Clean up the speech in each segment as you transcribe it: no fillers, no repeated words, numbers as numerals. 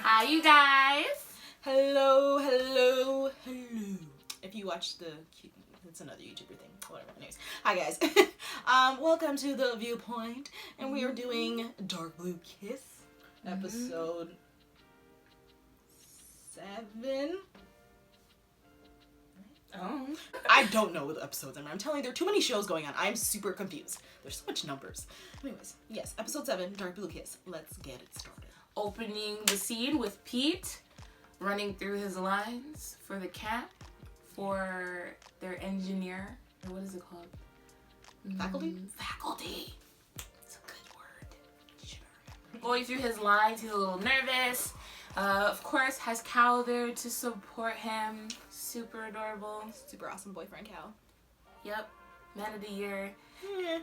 Hi, you guys. Hello. If you watch it's another YouTuber thing. Whatever. Anyways, hi guys. Welcome to The Viewpoint, and we are doing Dark Blue Kiss, episode 7. Oh. I don't know what the episodes are. I'm telling you, there are too many shows going on. I'm super confused. There's so much numbers. Anyways, yes, episode 7, Dark Blue Kiss. Let's get it started. Opening the scene with Pete running through his lines for the camp for their engineer. What is it called? Faculty? Faculty. It's a good word. Sure. Going through his lines, he's a little nervous. Of course, has Cal there to support him. Super adorable. Super awesome boyfriend, Cal. Yep. Man of the year. Yeah.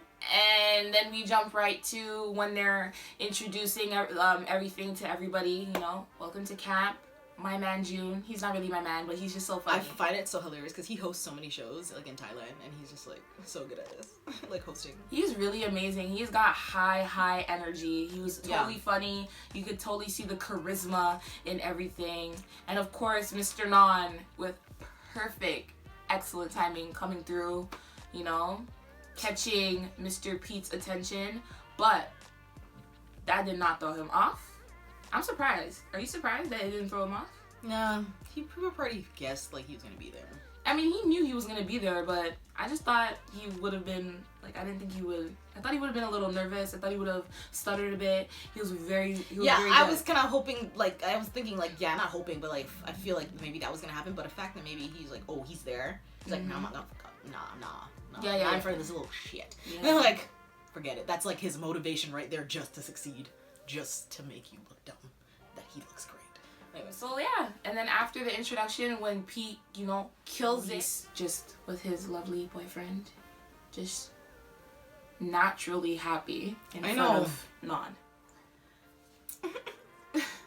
And then we jump right to when they're introducing everything to everybody. You know, welcome to camp. My man June. He's not really my man, but he's just so funny. I find it so hilarious because he hosts so many shows like in Thailand, and he's just like so good at this, like hosting. He's really amazing. He's got high energy. He was totally funny. You could totally see the charisma in everything. And of course, Mr. Non with perfect, excellent timing coming through, you know, catching Mr. Pete's attention. But that did not throw him off. I'm surprised. Are you surprised that it didn't throw him off? Nah, he probably guessed like he was gonna be there. I mean, he knew he was gonna be there, but I just thought he would have been like, I didn't think he would. I thought he would have been a little nervous. I thought he would have stuttered a bit. He was very very I good. was kind of hoping, like, I was thinking, like, yeah, not hoping, but like, I feel like maybe that was gonna happen. But the fact that maybe he's like, oh, he's there. He's like, no, I'm not gonna, nah. Yeah. I'm in front of this little shit. Yeah. And I'm like, forget it. That's like his motivation right there, just to succeed, just to make you look dumb. That he looks great. Anyway. So yeah, and then after the introduction, when Pete, you know, kills this just with his lovely boyfriend, just naturally happy in front of Non.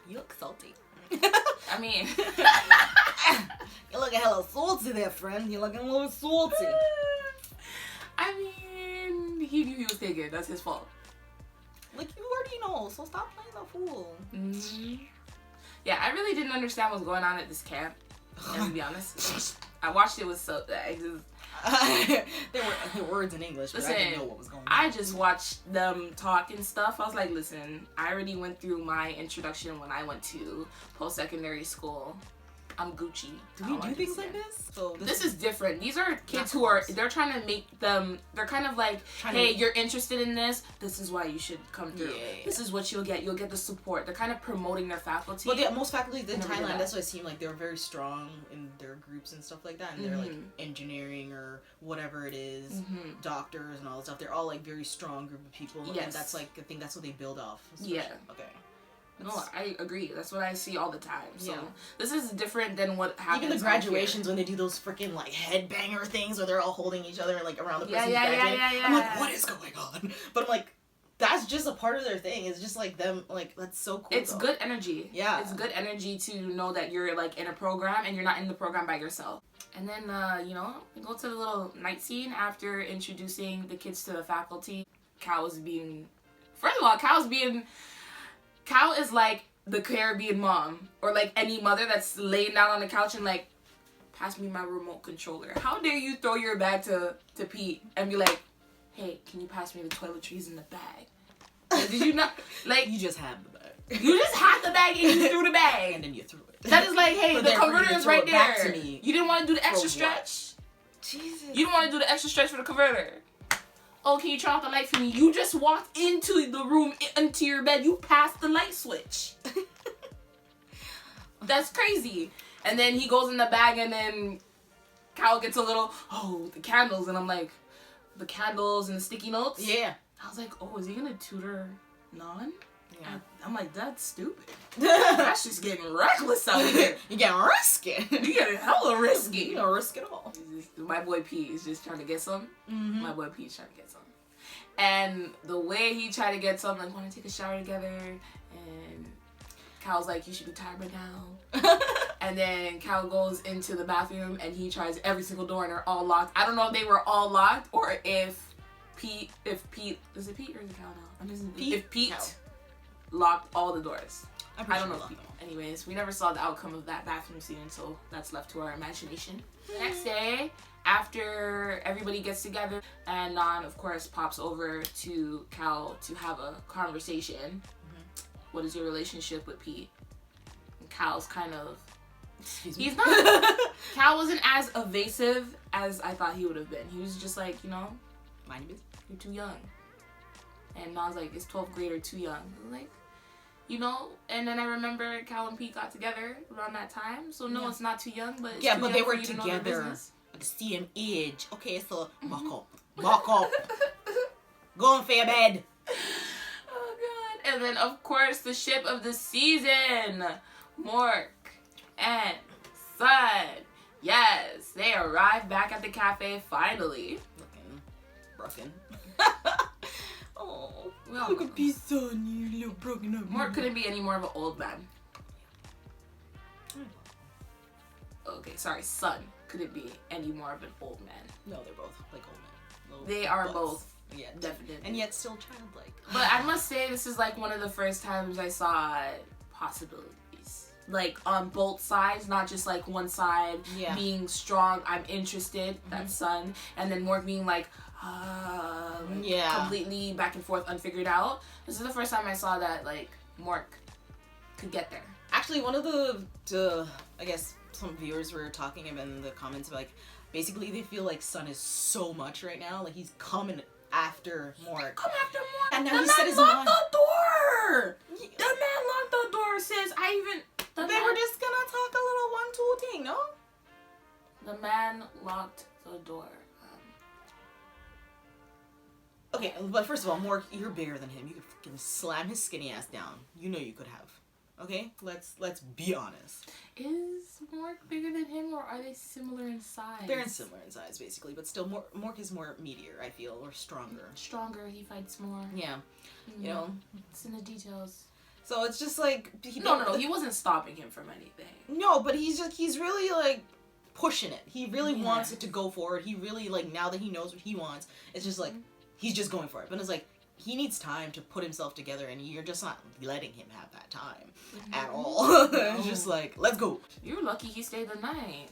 You look salty. I mean, You're looking hella salty there, friend. You're looking a little salty. I mean, he knew he was taken. That's his fault. Like, you already know, so stop playing the fool. Mm-hmm. Yeah, I really didn't understand what's going on at this camp. And to be honest, I watched it with There were words in English, but I didn't know what was going on. I just watched them talk and stuff. I was like, listen, I already went through my introduction when I went to post-secondary school. I'm Gucci. Do we do things like this? So this is different. These are kids who are, they're trying to make them, they're kind of like, hey, you're interested in this. This is why you should come through. Yeah. This is what you'll get. You'll get the support. They're kind of promoting their faculty. But yeah, most faculty in Thailand, that's what it seemed like. They're very strong in their groups and stuff like that. And they're like engineering or whatever it is, doctors and all that stuff. They're all like very strong group of people. Yes. And that's like, I think that's what they build off. Yeah. Okay. No, I agree. That's what I see all the time. So this is different than what happens. Even the graduations when they do those freaking like headbanger things where they're all holding each other like around the person's graduating. Yeah. I'm like, what is going on? But I'm like, that's just a part of their thing. It's just like them, like, that's so cool. It's good energy. Yeah. It's good energy to know that you're like in a program and you're not in the program by yourself. And then, you know, we go to the little night scene after introducing the kids to the faculty. Cal is like the Caribbean mom, or like any mother that's laying down on the couch and like, pass me my remote controller. How dare you throw your bag to Pete and be like, hey, can you pass me the toiletries in the bag? Like, did you not, like... You just had the bag. You just had the bag and you threw the bag. And then you threw it. That is like, hey, the converter is right there. To me. You didn't want to do the extra stretch? Jesus. You didn't want to do the extra stretch for the converter. Oh, can you turn off the light for me? You just walked into the room, into your bed. You passed the light switch. That's crazy. And then he goes in the bag and then Cal gets a little, the candles. And I'm like, the candles and the sticky notes? Yeah. I was like, oh, is he going to tutor Non? Yeah. I'm like, that's stupid. That's just getting reckless out here. You getting risky. You getting hella risky. You don't risk it all. My boy P is just trying to get some. My boy P is trying to get some. And the way he tried to get some, like, want to take a shower together, and Cal's like, you should be tired by now. And then Cal goes into the bathroom and he tries every single door and they're all locked. I don't know if they were all locked or if Pete, is it Pete or is it Cal now? I'm just, Pete? if Pete Cal. locked all the doors. I don't know. Anyways, we never saw the outcome of that bathroom scene, so that's left to our imagination. The next day, after everybody gets together, and Non, of course, pops over to Cal to have a conversation. Mm-hmm. What is your relationship with Pete? And Cal's kind of... He's not... Cal wasn't as evasive as I thought he would have been. He was just like, you know, mind your business. You're too young. And Non's like, is 12th grader too young? I'm like, you know, and then I remember Cal and Pete got together around that time. So no, it's not too young, but it's too but young they were for you to know together their business. at the same age. Okay, so buck up. Go on for your bed. Oh god. And then of course the ship of the season, Mork and Sun. Yes, they arrived back at the cafe finally. Looking broken. Oh, look at Pete, Son, you little broken up. Mork couldn't be any more of an old man. Okay, sorry, Sun couldn't be any more of an old man. No, they're both like old men. They are butts. both. Yeah, definitely. And yet still childlike. But I must say, this is like one of the first times I saw possibilities. Like on both sides, not just like one side being strong, I'm interested, that's Sun, and then Mork being like, completely back and forth, unfigured out. This is the first time I saw that like Mork could get there. Actually, one of the I guess some viewers were talking about in the comments like basically they feel like Sun is so much right now, like he's coming after Mork. Come after Mork. And now the he man said his locked mind. the door. The man locked the door, sis. They were just gonna talk a little 1-2 thing, no? The man locked the door. Okay, but first of all, Mork, you're bigger than him. You could fucking slam his skinny ass down. You know you could have. Okay? Let's be honest. Is Mork bigger than him, or are they similar in size? They're similar in size, basically, but still, Mork is more meatier, I feel, or stronger. Stronger, he fights more. Yeah. You know? It's in the details. So it's just like... No, he wasn't stopping him from anything. No, but he's really, like, pushing it. He really wants it to go forward. He really, like, now that he knows what he wants, it's just like... He's just going for it. But it's like, he needs time to put himself together, and you're just not letting him have that time at all. It's just like, let's go. You're lucky he stayed the night.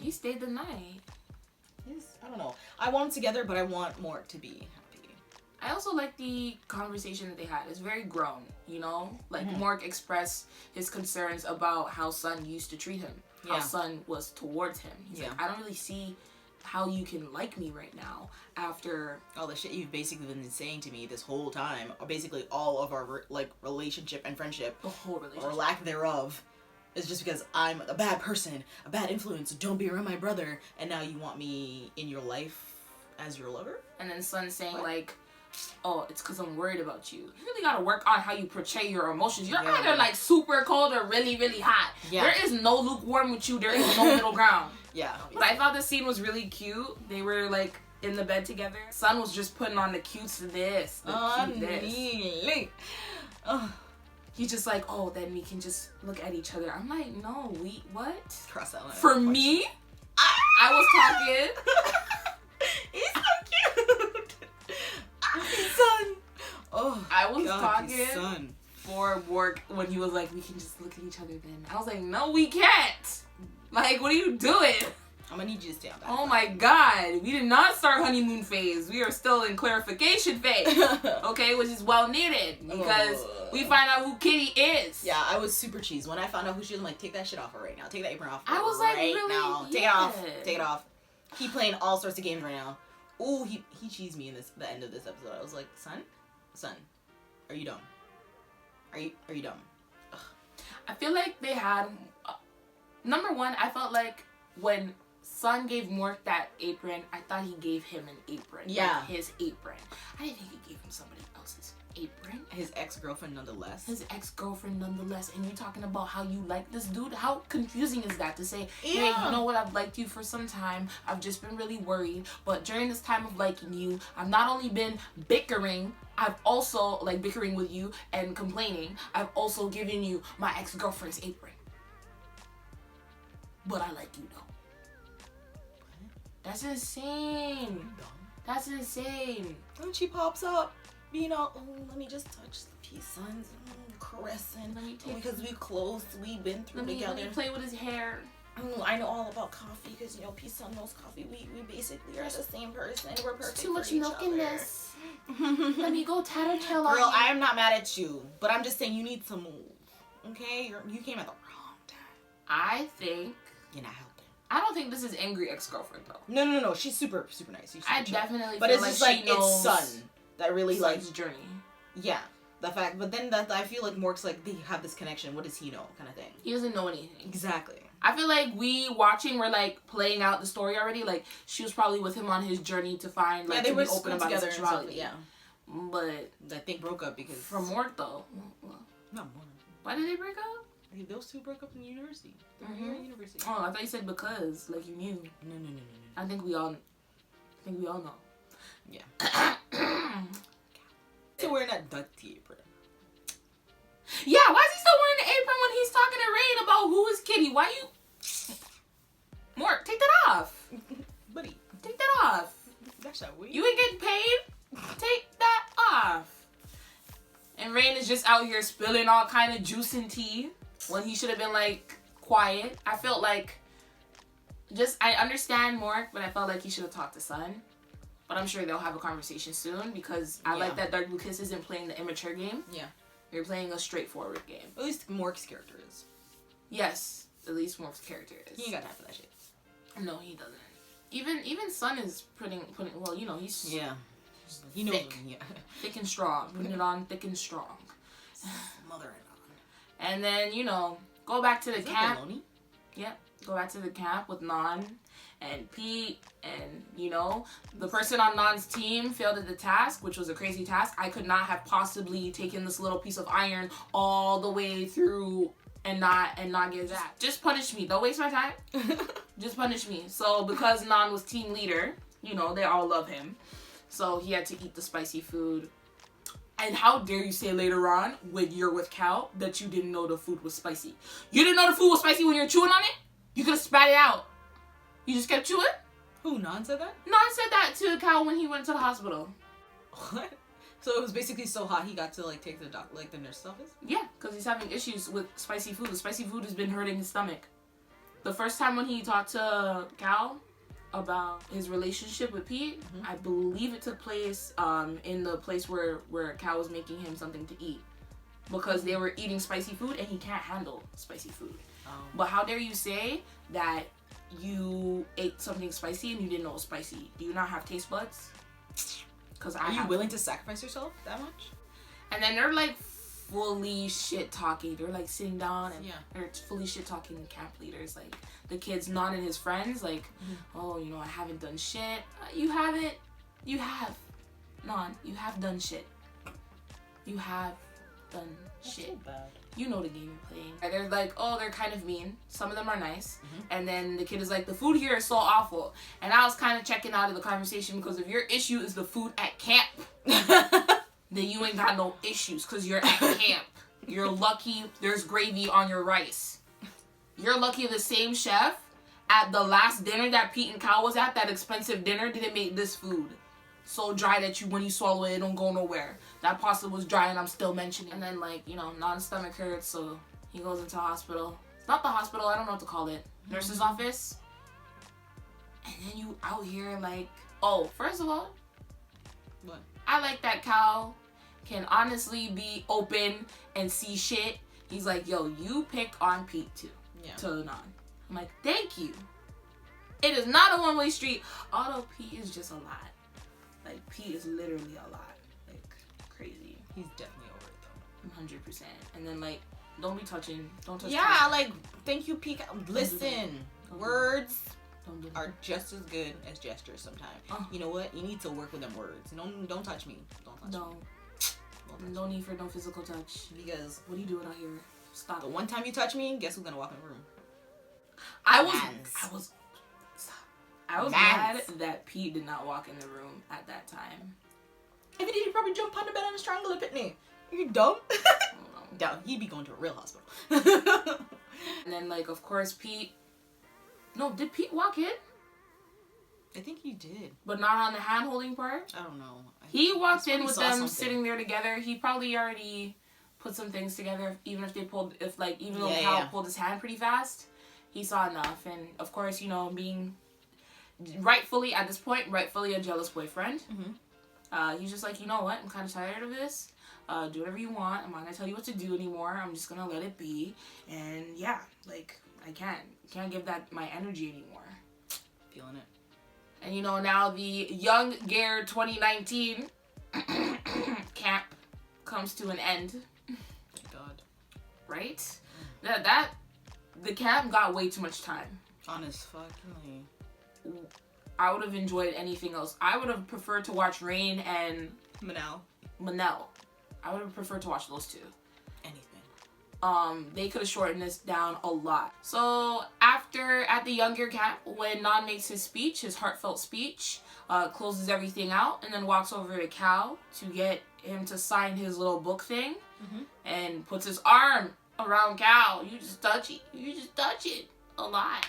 He stayed the night. I don't know. I want them together, but I want Mork to be happy. I also like the conversation that they had. It's very grown, you know? Like, Mork expressed his concerns about how Sun used to treat him. How Sun was towards him. He's like, I don't really see how you can like me right now after all the shit you've basically been saying to me this whole time, or basically all of our like relationship and friendship, the whole relationship, or lack thereof, is just because I'm a bad person, a bad influence, don't be around my brother, and now you want me in your life as your lover? And then Sun saying like, oh, it's because I'm worried about you. You really gotta work on how you portray your emotions. You're either like super cold or really, really hot. There is no lukewarm with you. There is no middle ground. But I thought the scene was really cute. They were like in the bed together. Sun was just putting on the cuteness. He's just like, oh, then we can just look at each other. I'm like, no, what? Cross that line. For me, I was talking. He's so cute. Sun. Oh, I was talking for work when he was like, we can just look at each other then. I was like, no, we can't. Like, what are you doing? I'm gonna need you to stay on that. Oh my god. We did not start honeymoon phase. We are still in clarification phase. Okay? Which is well needed. Because we find out who Kitty is. Yeah, I was super cheesed. When I found out who she was, I'm like, take that shit off her right now. Take that apron off her I was like, right really? now. Take it off. Take it off. He playing all sorts of games right now. Ooh, he cheesed me in the end of this episode. I was like, son, are you dumb? Are you dumb? Ugh. I feel like they had... number one, I felt like when Sun gave Mork that apron, I thought he gave him an apron. Yeah. Like his apron. I didn't think he gave him somebody else's apron. His ex-girlfriend nonetheless. His ex-girlfriend nonetheless. And you're talking about how you like this dude? How confusing is that to say, hey, you know what, I've liked you for some time. I've just been really worried. But during this time of liking you, I've not only been bickering, I've also, like, bickering with you and complaining, I've also given you my ex-girlfriend's apron. But I like you though. That's insane. That's insane. And she pops up, being all, oh, let me just touch the peace signs, caressing. Because we close, we've been through together. Let me play with his hair. I know all about coffee because, Peace Sun knows coffee. We basically are the same person. We're perfect. Too much milk in this. Let me go tattletale on Girl, you. I am not mad at you, but I'm just saying you need to move. Okay? You came at the wrong time. I think you're not helping. I don't think this is angry ex-girlfriend though. No. She's super, super nice. She's super I definitely but feel it's like just like she knows it's Sun that really Sun's like journey. Yeah. The fact, but then that I feel like Mork's like they have this connection. What does he know, kind of thing? He doesn't know anything. Exactly. I feel like we watching, we're like playing out the story already. Like she was probably with him on his journey to find like they to were be open about his sexuality. Yeah. But I think broke up because from Mork though. Not Mork. Why did they break up? Those two broke up in university. They were here at university. Oh, I thought you said because like you knew. No. I think we all know. Yeah. So wearing that ducky apron. Yeah, why is he still wearing the apron when he's talking to Rain about who is Kitty? Why you... Mork, take that off. Buddy. Take that off. That's not weird. You ain't getting paid. Take that off. And Rain is just out here spilling all kind of juice and tea when he should have been, like, quiet. I felt like... I understand Mork, but I felt like he should have talked to Sun. But I'm sure they'll have a conversation soon because I like that Dark Blue Kiss isn't playing the immature game. Yeah. You're playing a straightforward game. At least Mork's character is. Yes, at least Mork's character is. He ain't got time for that shit. No, he doesn't. Even Sun is putting well, he's he knows thick, thick and strong. Putting it on thick and strong. Mother and on. And then go back to the camp. Yep, go back to the camp with Non and Pete, and the person on Non's team failed at the task, which was a crazy task. I could not have possibly taken this little piece of iron all the way through and not get that. Just punish me. Don't waste my time. Just punish me. So because Non was team leader, they all love him. So he had to eat the spicy food. And how dare you say later on, when you're with Cal, that you didn't know the food was spicy? You didn't know the food was spicy when you were chewing on it? You could have spat it out. You just kept chewing? Who, Non said that? Non said that to Cal when he went to the hospital. What? So it was basically so hot he got to take the the nurse's office? Yeah, because he's having issues with spicy food. The spicy food has been hurting his stomach. The first time when he talked to Cal about his relationship with Pete, I believe it took place in the place where Cal was making him something to eat. Because they were eating spicy food and he can't handle spicy food. But how dare you say that you ate something spicy and you didn't know it was spicy? Do you not have taste buds? Are you willing to sacrifice yourself that much? And then they're like fully shit talking. They're like sitting down and they're fully shit talking the camp leaders, like the kids, Non and his friends, like, oh, I haven't done shit. You haven't. You have. Non, you have done shit. You have done shit. So bad. You know the game you're playing. And they're like, oh, they're kind of mean. Some of them are nice. And then the kid is like, the food here is so awful. And I was kind of checking out of the conversation because if your issue is the food at camp, then you ain't got no issues because you're at camp. You're lucky there's gravy on your rice. You're lucky the same chef at the last dinner that Pete and Cal was at, that expensive dinner, didn't make this food so dry that when you swallow it don't go nowhere. That pasta was dry and I'm still mentioning. And then Non's stomach hurts, so he goes into hospital. It's not the hospital, I don't know what to call it. Nurse's office. And then you out here first of all, what? I like that Cal can honestly be open and see shit. He's like, yo, you pick on Pete too. Yeah. To Non. I'm like, thank you. It is not a one-way street. Although Pete is just a lot. Pete is literally a lot. Crazy. He's definitely over it though. 100%. And then don't be touching. Don't touch. Yeah, thank you, Pete. Listen, words are just as good as gestures sometimes. You know what? You need to work with them words. Don't touch me. No need for no physical touch. Because what are you doing out here? Stop. The one time you touch me, guess who's gonna walk in the room? I was mad that Pete did not walk in the room at that time. If he did, he'd probably jump on the bed and strangle a Pitney. Are you dumb? Dumb. He'd be going to a real hospital. And then, of course, Pete... No, did Pete walk in? I think he did. But not on the hand-holding part? I don't know. He walked in with them sitting there together. He probably already put some things together, even though Cal pulled his hand pretty fast, he saw enough. And, of course, you know, being rightfully a jealous boyfriend, he's just like, you know what? I'm kind of tired of this. Do whatever you want. I'm not going to tell you what to do anymore. I'm just going to let it be. And, yeah, like, I can't give that my energy anymore. Feeling it. And, you know, now the Young Gear 2019 camp comes to an end. Thank God. Right? The camp got way too much time. Honest fucking. I would have enjoyed anything else. I would have preferred to watch Rain and Manel. I would have preferred to watch those two. Anything. They could have shortened this down a lot. So at the Younger camp, when Non makes his speech, his heartfelt speech, closes everything out, and then walks over to Cal to get him to sign his little book thing, and puts his arm around Cal. You just touch it a lot.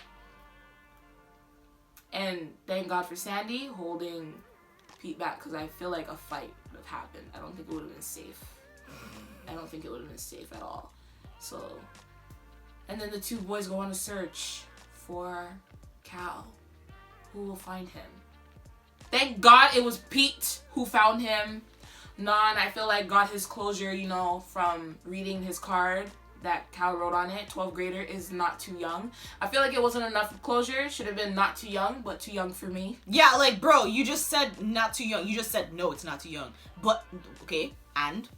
And thank God for Sandy holding Pete back, because I feel like a fight would have happened. I don't think it would have been safe. I don't think it would have been safe at all. So, and then the two boys go on a search for Cal. Who will find him? Thank God it was Pete who found him. Non, I feel like, got his closure, you know, from reading his card that Cal wrote on it. 12th grader is not too young. I feel like it wasn't enough closure. Should have been not too young, but too young for me. Yeah, like, bro, you just said not too young. You just said, no, it's not too young. But, okay, and?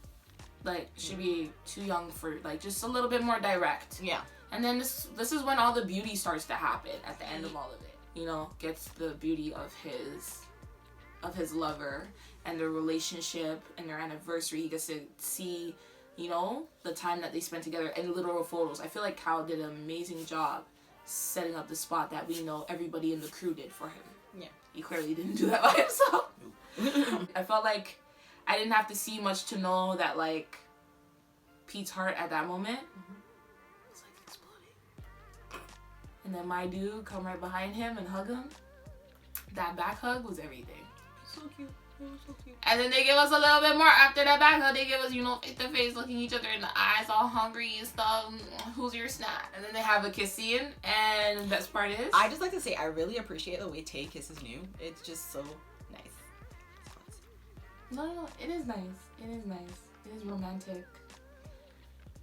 Like, should be too young for, like, just a little bit more direct. Yeah. And then this is when all the beauty starts to happen at the end of all of it. You know, gets the beauty of his lover and their relationship and their anniversary. He gets to see, you know, the time that they spent together and literal photos. I feel like Cal did an amazing job setting up the spot that we know everybody in the crew did for him. Yeah. He clearly didn't do that by himself. I felt like I didn't have to see much to know that, like, Pete's heart at that moment was like exploding. And then my dude come right behind him and hug him. That back hug was everything. So cute. It was so cute. And then they give us a little bit more after that back hug. They give us, you know, face to face, looking each other in the eyes, all hungry and stuff. Who's your snack? And then they have a kiss scene. And the best part is, I just like to say I really appreciate the way Tay kisses New. It's just so nice. No, it is nice. It is nice. It is romantic.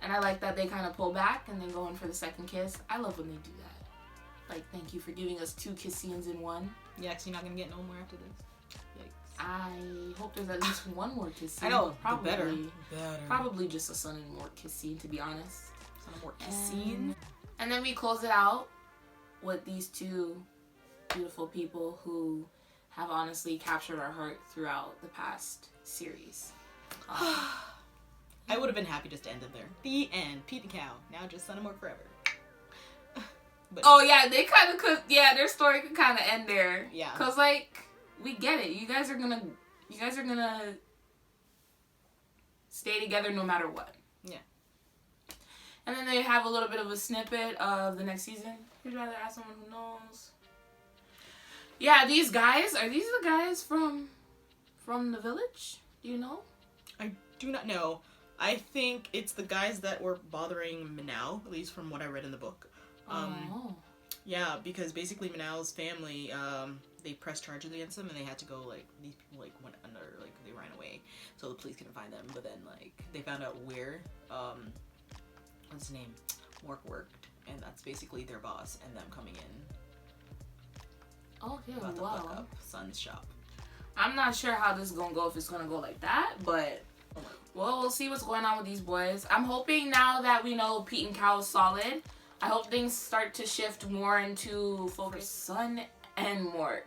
And I like that they kind of pull back and then go in for the second kiss. I love when they do that. Like, thank you for giving us 2 kiss scenes in one. Yeah, because you're not going to get no more after this. Yikes. I hope there's at least one more kiss scene. I know, probably better. Probably just a Son and Mork kiss scene, to be honest. Son and Mork kiss scene. And then we close it out with these 2 beautiful people who have honestly captured our heart throughout the past series. I would have been happy just to end it there. The end. Pete and Cal. Now just Son and Mork forever. But, oh yeah, they kind of could. Yeah, their story could kind of end there. Yeah. Cause like we get it. You guys are gonna stay together no matter what. Yeah. And then they have a little bit of a snippet of the next season. You'd rather ask someone who knows. Yeah, these guys, are these the guys from the village? Do you know? I do not know. I think it's the guys that were bothering Minal, at least from what I read in the book. Yeah, because basically Minal's family, they pressed charges against them and they had to go, like, these people, like, went under, like, they ran away. So the police couldn't find them, but then, like, they found out where, what's his name? Mork worked, and that's basically their boss and them coming in. Okay, about to fuck up Son's shop. I'm not sure how this is gonna go, if it's gonna go like that, but well, we'll see what's going on with these boys. I'm hoping now that we know Pete and Cal is solid, I hope things start to shift more into focus Son and Mork.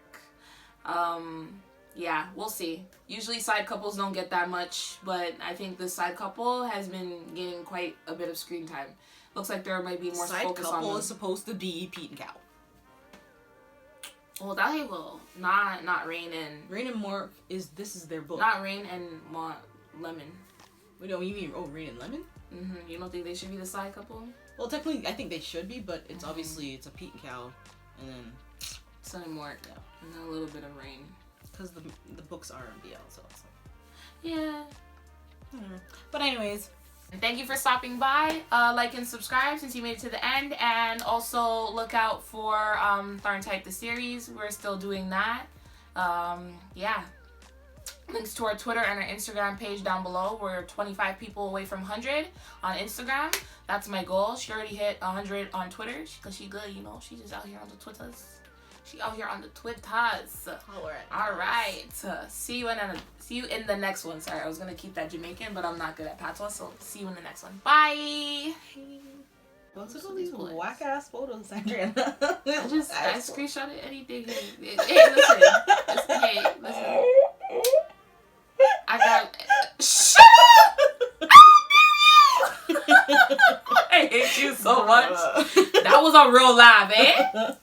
Yeah, we'll see. Usually side couples don't get that much, but I think this side couple has been getting quite a bit of screen time. Looks like there might be more side focus on them. Side couple is supposed to be Pete and Cal. Well, that will not Rain and Mork is their book. Not Rain and Lemon. Wait, no, you mean Rain and Lemon? Mm-hmm. You don't think they should be the side couple? Well, technically, I think they should be, but it's obviously it's a Pete and Cal, and then Sunny Mork. Yeah. And then a little bit of rain. Because the books are in BL, so it's like... Yeah. But anyways... And thank you for stopping by. Like and subscribe since you made it to the end. And also look out for Tharn the series. We're still doing that. Yeah. Links to our Twitter and our Instagram page down below. We're 25 people away from 100 on Instagram. That's my goal. She already hit 100 on Twitter because she good, you know. She just out here on the Twitters. She out here on the Twitters. All right. See you in the next one. Sorry, I was gonna keep that Jamaican, but I'm not good at patois. So see you in the next one. Bye. Don't look at these whack ass photos, Andrea. I screenshotted anything. Hey, listen. Listen. I got. Shut up! I hate you so much. That was a real laugh, eh?